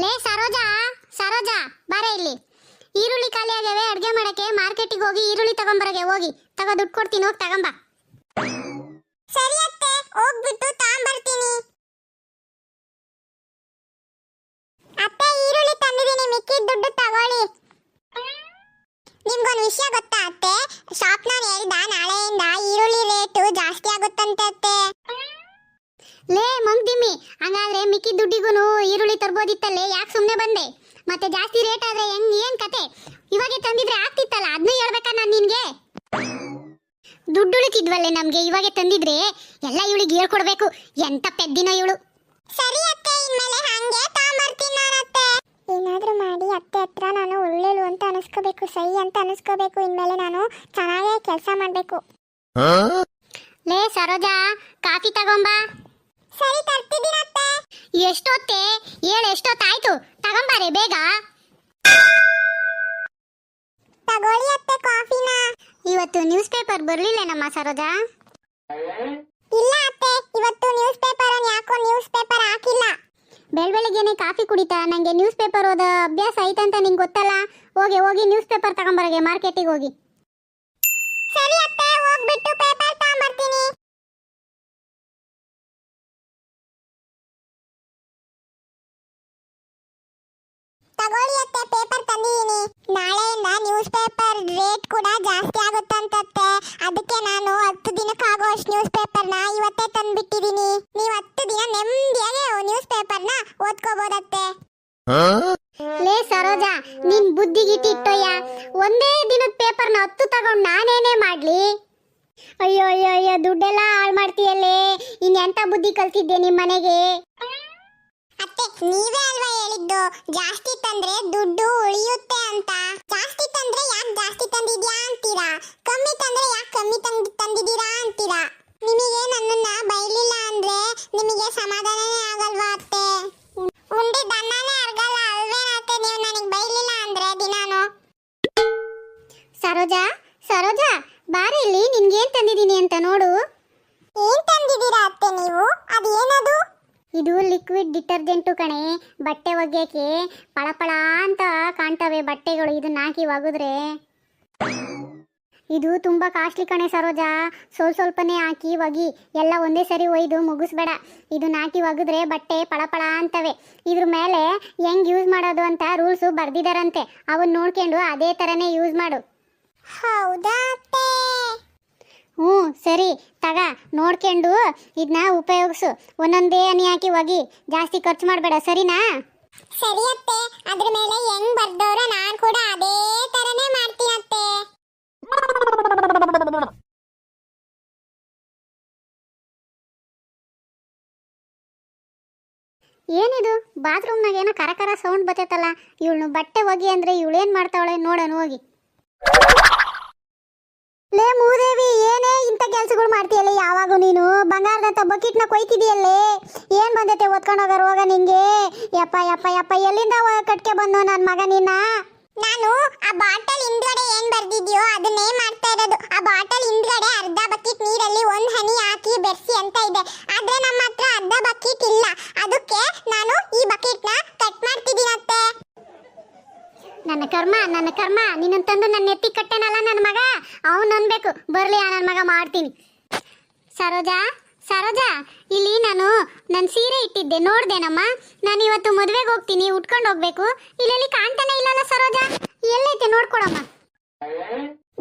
ಲೇ ಸರೋಜಾ, ಸರೋಜಾ ಬಾರ ಇಲ್ಲಿ. ಈರುಳ್ಳಿ ಖಾಲಿ ಆಗ್ಯಾವೆ, ಅಡ್ಗೆ ಮಾಡಕ್ಕೆ ಮಾರ್ಕೆಟಿಗೆ ಹೋಗಿ ಈರುಳ್ಳಿ ತಗೊಂಬರಗೆ. ಹೋಗಿ ತಗೋ, ದುಡ್ಡು ಕೊಡ್ತೀನಿ, ಹೋಗಿ ತಗೊಂಬ. ಸರಿ ಅತ್ತೆ, ಹೋಗ್ಬಿಟ್ಟು ತಗೊಂಬರ್ತೀನಿ. ಅತ್ತೆ ಈರುಳ್ಳಿ ತಂದಿದ್ದೀನಿ, ಮಿಕ್ಕಿದ ದುಡ್ಡು ತಗೊಳ್ಳಿ. ನಿಮ್ಗೊಂದು ವಿಷಯ ಗೊತ್ತಾ ಅತ್ತೆ? ಶಾಪ್ನವ್ರು ಹೇಳ್ದ ನಾಳೆಯಿಂದ ಈರುಳ್ಳಿ ರೇಟು ಜಾಸ್ತಿ ಆಗುತ್ತಂತೆ ಅತ್ತೆ. ಲೇ ಮಂಗ್ದಿಮ್ಮಿ, ಹಂಗಾದ್ರೆ ಮಿಕ್ಕಿದ ದುಡ್ಡಿಗೂ ಈರುಳ್ಳಿ ತರ್ಬೋದಿತ್ತಲ್ಲೇ, ಯಾಕೆ ಸುಮ್ಮನೆ ಬಂದೆ? ಮತ್ತೆ ಜಾಸ್ತಿ ರೇಟ್ ಆದ್ರೆ ಏನ್ ಕತೆ? ಇವಾಗೆ ತಂದಿದ್ರೆ ಆಗ್ತಿತ್ತಲ್ಲ, ಅದನ್ನ ಹೇಳ್ಬೇಕಾ ನಾನು ನಿನ್ಗೆ? ದುಡ್ಡು ಉಳಿತಿದ್ವಲ್ಲೇ ನಮ್ಗೆ, ಇವಾಗೆ ತಂದಿದ್ರೆ ಎಲ್ಲ ಇವಳಿಗೆ ಹೇಳ್ಕೊಡ್ಬೇಕು. ಎಂತ ಪೆದ್ದಿನ ಇವಳು. ಸರಿ ಅತ್ತೆ, ಇನ್ಮೇಲೆ ಹಂಗೆ ತಗೊಂಬರ್ತೀನಿ ನಾನು ಅತ್ತೆ. ಏನಾದ್ರೂ ಮಾಡಿ ಅತ್ತೆ ಹತ್ರ ನಾನು ಒಳ್ಳೆಳು ಅಂತ ಅನಿಸ್ಕೋಬೇಕು, ಸಹಿ ಅಂತ ಅನಿಸ್ಕೋಬೇಕು. ಇನ್ಮೇಲೆ ನಾನು ಚೆನ್ನಾಗೇ ಕೆಲಸ ಮಾಡಬೇಕು. ಲೇ ಸರೋಜಾ, ಕಾಫಿ ತಗೊಂಬ. ಸರಿ ತರ್ತಿದ್ದೀನಿ ಅತ್ತೆ. ಎಷ್ಟೊತ್ತೆ? ಎಷ್ಟೊತ್ತಾಯ್ತು, ತಗೊಂಬಾರೆ ಬೇಗ. ತಗೊಳ್ಳಿ ಅತ್ತೆ ಕಾಫಿನ. ಇವತ್ತು ನ್ಯೂಸ್ ಪೇಪರ್ ಬರ್ಲಿಲ್ಲ ನಮ್ಮ ಸರೋಜಾ? ಇಲ್ಲ ಅತ್ತೆ, ಇವತ್ತು ನ್ಯೂಸ್ ಪೇಪರ್ ಯಾಕೋ ನ್ಯೂಸ್ ಪೇಪರ್ ಹಾಕಿಲ್ಲ. ಬೆಳಬೆಳಗ್ಗೆನೆ ಕಾಫಿ ಕುಡಿತಾ? ನಂಗೆ ನ್ಯೂಸ್ ಪೇಪರ್ ಓದೋ ಅಭ್ಯಾಸ ಐತಂತ ನಿಂಗೆ ಗೊತ್ತಲ್ಲ. ಹೋಗಿ ಹೋಗಿ ನ್ಯೂಸ್ ಪೇಪರ್ ತಗೊಂಬರಗೆ, ಮಾರ್ಕೆಟಿಗೆ ಹೋಗಿ. ಸರಿ ಅತ್ತೆ, ಹೋಗ್ಬಿಟ್ಟು ಪೇಪರ್ ತಗೊಂಬರ್ತೀನಿ. ತಗೊಳ್ಳಿ ಅತ್ತೆ, ಪೇಪರ್ ತಂದಿದ್ದೀನಿ. ನಾಳೆಯಿಂದ ನ್ಯೂಸ್ ಪೇಪರ್ ರೇಟ್ ಕೂಡ ಜಾಸ್ತಿ ಆಗುತ್ತಂತತ್ತೆ. ಅದಕ್ಕೆ ನಾನು 10 ದಿನಕ್ಕಾಗುವಷ್ಟು ನ್ಯೂಸ್ ಪೇಪರ್ನ ಇವತ್ತೇ ತಂದ್ಬಿಟ್ಟಿದ್ದೀನಿ. ನೀವು 10 ದಿನ ನೆಮ್ಮದಿಯಾಗಿ ನ್ಯೂಸ್ ಪೇಪರ್ನ ಓದ್ಕೋಬೋದತ್ತೆ. ಲೇ ಸರೋಜಾ, ನಿನ್ ಬುದ್ಧಿಗಿಟ್ಟಿಟ್ಟೋಯ್ಯ. ಒಂದೇ ದಿನದ ಪೇಪರ್ನ 10 ತಗೊಂಡು ನಾನೇನೇ ಮಾಡ್ಲಿ? ಅಯ್ಯೋ ಅಯ್ಯೋ ಅಯ್ಯೋ, ದುಡ್ಡೆಲ್ಲ ಹಾಳು ಮಾಡ್ತೀಯಲ್ಲೇ. ಎಂತ ಬುದ್ಧಿ ಕಲ್ತಿದ್ದೆ ನಿಮ್ಮ ಮನೆಗೆ? ಅತ್ತೆ, ನೀವೇ ಅಲ್ವಾ ಹೇಳಿದ್ದು ಜಾಸ್ತಿ ತಂದ್ರೆ ದುಡ್ಡು ಉಳಿಯುತ್ತೆ ಅಂತ. ಜಾಸ್ತಿ ತಂದ್ರೆ ಯಾಕೆ ಜಾಸ್ತಿ ತಂದಿದ್ಯಾ ಅಂತೀರಾ, ಕಮ್ಮಿ ತಂದ್ರೆ ಯಾಕೆ ಕಮ್ಮಿ ತಂದಿದ್ದೀರಾ ಅಂತೀರಾ. ನಿಮಗೆ ನನ್ನನ್ನ ಬೈಲಿಲ್ಲ ಅಂದ್ರೆ ನಿಮಗೆ ಸಮಾಧಾನನೇ ಆಗಲ್ವಾ ಅತ್ತೆ? ಉಂಡಿದ್ದ ಅನ್ನನೇ ಅರ್ಗಲ್ಲ ಅಲ್ವೇನತ್ತೆ ನೀವು ನನಗೆ ಬೈಲಿಲ್ಲ ಅಂದ್ರೆ ದಿನಾನು? ಸರೋಜಾ, ಸರೋಜಾ ಬಾರೆ ಇಲ್ಲಿ, ನಿನ್ಗೇನ್ ತಂದಿದ್ದೀನಿ ಅಂತ ನೋಡು. ಏನ್ ತಂದಿದ್ದೀರಾ ಅತ್ತೆ ನೀವು? ಅದು ಏನದು? ಇದು ಲಿಕ್ವಿಡ್ ಡಿಟರ್ಜೆಂಟು ಕಣೆ. ಬಟ್ಟೆ ಒಗೆಯಕ್ಕೆ ಪಳಪಳ ಅಂತ ಕಾಣ್ತವೆ ಬಟ್ಟೆಗಳು. ಇದನ್ನ ಹಾಕಿ ಒಗೆದ್ರೆ ಇದು ತುಂಬಾ ಕಾಸ್ಟ್ಲಿ ಕಣೆ ಸರೋಜಾ. ಸ್ವಲ್ಪನೇ ಹಾಕಿ ಒಗಿ, ಎಲ್ಲ ಒಂದೇ ಸರಿ ಒಯ್ದು ಮುಗಿಸ್ಬೇಡ. ಇದನ್ನ ಹಾಕಿ ಒಗೆದ್ರೆ ಬಟ್ಟೆ ಪಳಪಳ ಅಂತವೆ. ಇದ್ರ ಮೇಲೆ ಹೆಂಗ್ ಯೂಸ್ ಮಾಡೋದು ಅಂತ ರೂಲ್ಸು ಬರ್ದಿದಾರಂತೆ. ಅವನ್ನ ನೋಡ್ಕೊಂಡು ಅದೇ ಥರನೇ ಯೂಸ್ ಮಾಡು. ಹೌದಾ ಅತ್ತೆ? ಸರಿ ತಗ, ನೋಡ್ಕೊಂಡು ಇದನ್ನ ಉಪಯೋಗಿಸು. ಒಂದೊಂದೇ ಹನಿ ಹಾಕಿ ಒಗಿ, ಜಾಸ್ತಿ ಖರ್ಚು ಮಾಡಬೇಡ, ಸರಿನಾ? ಸರಿ ಅತ್ತೆ, ಅದ್ರ ಮೇಲೆ ಹೆಂಗ್ ಬರ್ದವ್ರ ನಾನು ಕೂಡ ಅದೇ ತರನೇ ಮಾಡ್ತೀನತ್ತೆ. ಏನಿದು ಬಾತ್ರೂಮ್ನಾಗ ಏನೋ ಕರ ಸೌಂಡ್ ಬರ್ತೈತಲ್ಲ. ಇವಳು ಬಟ್ಟೆ ಒಗಿ ಅಂದ್ರೆ ಇವಳೇನ್ ಮಾಡ್ತಾವಳೆ ನೋಡೋಣ ಹೋಗಿ. ಲೇ ಮೂದೇವಿ, ಏನೇ ಇಂಥ ಕೆಲಸಗಳು ಮಾಡ್ತೀಯಲ್ಲ ಯಾವಾಗೂ ನೀನು? ಬಂಗಾರದಂತ ಬಕೆಟ್ನ ಕೊಯ್ತಿದೀಯಲ್ಲೇ, ಏನ್ ಬಂದೈತೆ ಒತ್ಕೊಂಡು ಹೋಗಾರ ಹೋಗ ನಿಂಗೆ? ಯಪ್ಪ ಯಪ್ಪ ಯಪ್ಪ, ಎಲ್ಲಿಂದ ಕಟ್ಕೆ ಬಂದು ನನ್ನ ಮಗ ನಿನ್ನ? ನಾನು ಆ ಬಾಟಲ್ ಹಿಂದ್ಗಡೆ ಏನ್ ಬರ್ದಿದ್ಯೋ ಅದನ್ನೇ ಮಾಡ್ತಾ ಇರೋದು. ಆ ಬಾಟಲ್ ಹಿಂದ್ಗಡೆ ಅರ್ಧ ಬಕೆಟ್ ನೀರಲ್ಲಿ 1 ಹನಿ ಹಾಕಿ ಬೆರ್ಸಿ ಅಂತ ಇದೆ. ಆದ್ರೆ ನಮ್ಮ ಹತ್ರ ಅರ್ಧ ಬಕೆಟ್ ಇಲ್ಲ, ಅದಕ್ಕೆ ನಾನು ಈ ಬಕೆಟ್ನ ಕಟ್ ಮಾಡ್ತಿದ್ದೀನತ್ತೆ. ನನ್ನ ಕರ್ಮ, ನಿನ್ನ ತಂದು ನನ್ನ ಎತ್ತಿ ಕಟ್ಟೆನಲ್ಲ ನನ್ನ ಮಗ. ಅವನು ಅನ್ಬೇಕು, ಬರ್ಲಿ ಆ ನನ್ನ ಮಗ ಮಾಡ್ತೀನಿ. ಸರೋಜಾ, ಸರೋಜಾ, ಇಲ್ಲಿ ನಾನು ನನ್ನ ಸೀರೆ ಇಟ್ಟಿದ್ದೆ ನೋಡ್ದೇನಮ್ಮ? ನಾನು ಇವತ್ತು ಮದುವೆಗೆ ಹೋಗ್ತೀನಿ, ಉಟ್ಕೊಂಡು ಹೋಗ್ಬೇಕು. ಇಲ್ಲೆಲ್ಲಿ ಕಾಣ್ತಾನೆ ಇಲ್ಲಲ್ಲ ಸರೋಜಾ, ಎಲ್ಲೈತೆ ನೋಡ್ಕೊಡಮ್ಮ.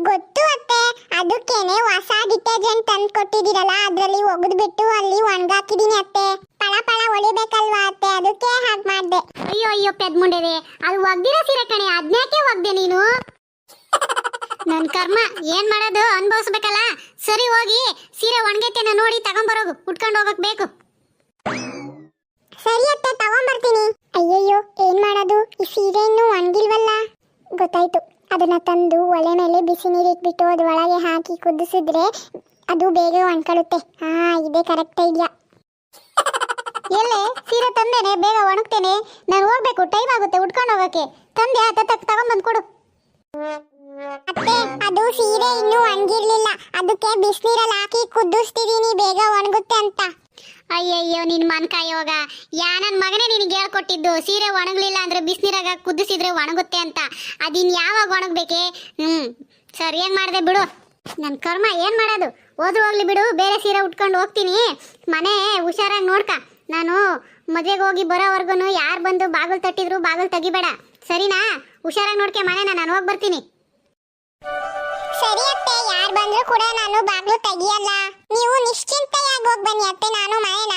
ಗೊತ್ತು ಅತ್ತೆ, ಅದಕ್ಕೇನೆ ಹೊಸ ಡಿಟರ್ಜೆಂಟ್ ತಂದು ಕೊಟ್ಟಿದ್ದೀರಲ್ಲ, ಅದರಲ್ಲಿ ಒಗೆದ್ಬಿಟ್ಟು ಅಲ್ಲಿ ಒಣಗಾಕಿದೀನಿ ಅತ್ತೆ. ಪಳ ಪಳ ಹೊಳಿಬೇಕಲ್ವಾ ಅತ್ತೆ, ಅದಕ್ಕೆ ಹಾಗೆ ಮಾಡಿದೆ. ಅಯ್ಯೋ ಅಯ್ಯೋ ಪೆದ್ಮುಂಡೆದೆ, ಅದು ಒಗ್ದಿರೋ ಸೀರೆ ಕಣೆ, ಅದ್ನ್ಯಾಕೆ ಒಗ್ದೆ ನೀನು? ನನ್ನ ಕರ್ಮ, ಏನ್ ಮಾಡೋದು ಅನುಭವಿಸ್ಬೇಕಲ್ಲ. ಸರಿ, ಹೋಗಿ ಸೀರೆ ಒಣಗೈತೆನ ನೋಡಿ ತಗೊಂಬರೋಗು, ಉಟ್ಕೊಂಡು ಹೋಗಕ್ ಬೇಕು. ಸರಿ ಅತ್ತೆ, ತಗೊಂಬರ್ತೀನಿ. ಅಯ್ಯಯ್ಯೋ, ಏನ್ ಮಾಡೋದು, ಈ ಸೀರೆ ಇನ್ನೂ ಒಣಗಿಲ್ವಲ್ಲ. ಗೊತ್ತಾಯ್ತು, ಅದನ್ನ ತಂದು ಒಲೆ ಮೇಲೆ ಬಿಸಿ ನೀರು ಇಟ್ಬಿಟ್ಟು ಅದ್ರ ಒಳಗೆ ಹಾಕಿ ಕುದಿಸಿದ್ರೆ ಅದು ಬೇಗ ಒಣಕೊಳ್ಳುತ್ತೆ. ಇದೇ ಕರೆಕ್ಟ್ ಐಡಿಯಾ. ಎಲ್ಲೇ ಸೀರೆ ತಂದೇನೆ, ಬೇಗ ಒಣಗ್ತೇನೆ. ನಾನು ಹೋಗ್ಬೇಕು, ಟೈಮ್ ಆಗುತ್ತೆ ಉಟ್ಕೊಂಡು ಹೋಗಕ್ಕೆ. ತಂದೆ ತಗೊಂಬಂದು ಕೊಡು. ಅತ್ತೆ, ಅದು ಸೀರೆ ಇನ್ನೂ ಒಣಗಿರ್ಲಿಲ್ಲ, ಅದಕ್ಕೆ ಬಿಸಿನೀರಲ್ಲಿ ಹಾಕಿ ಕುದಿಸ್ತಿದೀನಿ ಬೇಗ ಒಣಗುತ್ತೆ ಅಂತ. ಅಯ್ಯಯ್ಯೋ ನಿನ್ ಮನ್ಕಾಯೋಗ ಯಾ ನನ್ ಮಗನೇ ನಿನಗೆ ಹೇಳ್ಕೊಟ್ಟಿದ್ದು ಸೀರೆ ಒಣಗ್ಲಿಲ್ಲ ಅಂದ್ರೆ ಬಿಸಿನೀರಾಗ ಕುದಿಸಿದ್ರೆ ಒಣಗುತ್ತೆ ಅಂತ. ಅದಿನ್ ಯಾವಾಗ ಒಣಗ್ಬೇಕೆ? ಸರಿಯಾಗಿ ಮಾಡಿದೆ ಬಿಡು. ನನ್ನ ಕರ್ಮ ಏನ್ ಮಾಡೋದು, ಹೋದ್ರು ಹೋಗ್ಲಿ ಬಿಡು. ಬೇರೆ ಸೀರೆ ಉಟ್ಕೊಂಡು ಹೋಗ್ತೀನಿ. ಮನೆ ಹುಷಾರಾಗಿ ನೋಡ್ಕ. ನಾನು ಮದುವೆಗೆ ಹೋಗಿ ಬರೋವರ್ಗು ಯಾರು ಬಂದು ಬಾಗಿಲು ತಟ್ಟಿದ್ರು ಬಾಗಿಲು ತೆಗಿಬೇಡ, ಸರಿನಾ? ಹುಷಾರಾಗಿ ನೋಡ್ಕೆ ಮನೆನ, ನಾನು ಹೋಗಿ ಬರ್ತೀನಿ. ಸರಿ ಅತ್ತೆ, ಯಾರು ಬಂದ್ರು ಕೂಡ ನಾನು ಬಾಗ್ಲು ತೆಗಿಯಲ್ಲ. ನೀವು ನಿಶ್ಚಿಂತೆಯಾಗಿ ಹೋಗಿ ಬನ್ನಿ ಅತ್ತೆ, ನಾನು ಮನೆನ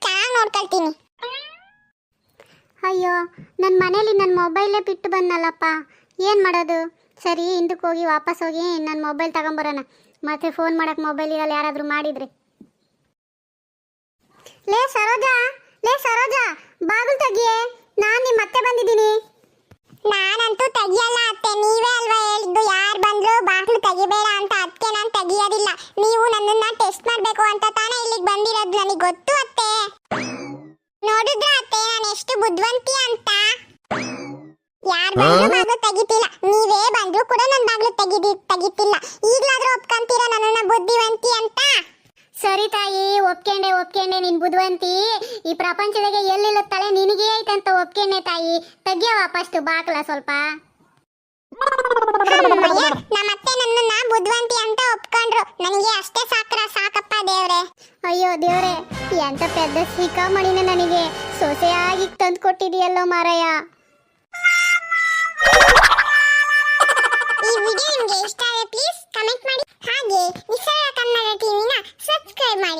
ಚೆನ್ನಾಗಿ ನೋಡ್ಕೊಳ್ತೀನಿ. ಅಯ್ಯೋ ನನ್ನ ಮನೇಲಿ ನನ್ನ ಮೊಬೈಲೇ ಬಿಟ್ಟು ಬಂದಲ್ಲಪ್ಪ, ಏನು ಮಾಡೋದು? ಸರಿ, ಹಿಂದಕ್ಕೆ ಹೋಗಿ ವಾಪಸ್ ಹೋಗಿ ನನ್ನ ಮೊಬೈಲ್ ತಗೊಂಬರೋಣ. ಮತ್ತೆ ಫೋನ್ ಮಾಡಕ್ಕೆ ಮೊಬೈಲ್ ಇರಲ್ಲ, ಯಾರಾದರೂ ಮಾಡಿದರೆ. ಲೇ ಸರೋಜಾ, ಬಾಗಿಲು ತೆಗಿಯೇ, ನಾನು ನಿಮ್ಮ ಮತ್ತೆ ಬಂದಿದ್ದೀನಿ. ನಾನಂತೂ ತೆಗಿಯಲ್ಲ ಅತ್ತೆ, ನೀವೇ ಅಲ್ವಾ ಹೇಳಿದ್ದು ಯಾರು ಬಂದ್ರು ಬಾಗ್ಲು ತೆಗಿಬೇಡ ಅಂತ. ಅದಕ್ಕೆ ನಾನು ತೆಗಿಯೋದಿಲ್ಲ. ನೀವು ನನ್ನನ್ನ ಟೆಸ್ಟ್ ಮಾಡಬೇಕು ಅಂತ ತಾನೇ ಇಲ್ಲಿಗೆ ಬಂದಿರೋದು, ನನಗೆ ಗೊತ್ತು ಅತ್ತೆ. ನೋಡಿದ್ರ ಅತ್ತೆ ನಾನು ಎಷ್ಟು ಬುದ್ಧಿವಂತಿ ಅಂತ. ಯಾರು ಬಂದ್ರು ಬಾಗ್ಲು ತೆಗಿತಿಲ್ಲ, ನೀವೇ ಬಂದ್ರು ಕೂಡ ನನ್ನ ಬಾಗ್ಲು ತೆಗಿತಿಲ್ಲ. ಈಗಲಾದ್ರೂ ಒಪ್ಕೊಂತೀರಾ ನನ್ನನ್ನ ಬುದ್ಧಿವಂತಿ ಅಂತ? ಸರಿ ತಾಯಿ, ಒಪ್ಕೊಂಡೆ ನಿನ್ ಬುದ್ಧಿವಂತಿ. ಈ ಪ್ರಪಂಚದಾಗೆ ಎಲ್ಲಿಲ್ಲತ್ತಾಳೆ ನಿನಗೇ ಐತಂತ ಒಪ್ಕೊಂಡೆ ತಾಯಿ. ತೆಗಿಯ ವಾಪಸ್ ಬಾಗ್ಲ ಸ್ವಲ್ಪ. ನಮ್ಮತ್ತೆ ನನ್ನನ್ನ ಬುದ್ಧಿವಂತಿ ಅಂತ ಒಪ್ಕೊಂಡ್ರು, ನನಗೆ ಅಷ್ಟೇ ಸಾಕಪ್ಪ ದೇವ್ರೆ. ಅಯ್ಯೋ ದೇವ್ರೆ, ಎಂತ ಪೆದ್ದ ಸಿಕ್ಕಾಮಣಿನ ನನಗೆ ಸೊಸೆಯಾಗಿ ತಂದು ಕೊಟ್ಟಿದೆಯಲ್ಲೋ ಮಾರಾಯ. ಈ ವಿಡಿಯೋ ನಿಮಗೆ ಇಷ್ಟ ಆದರೆ ಪ್ಲೀಸ್ ಕಮೆಂಟ್ ಮಾಡಿ, ಹಾಗೆ ನಿಸರ್ಗ ಕನ್ನಡ ಟಿವಿನ ಸಬ್ಸ್ಕ್ರೈಬ್ ಮಾಡಿ.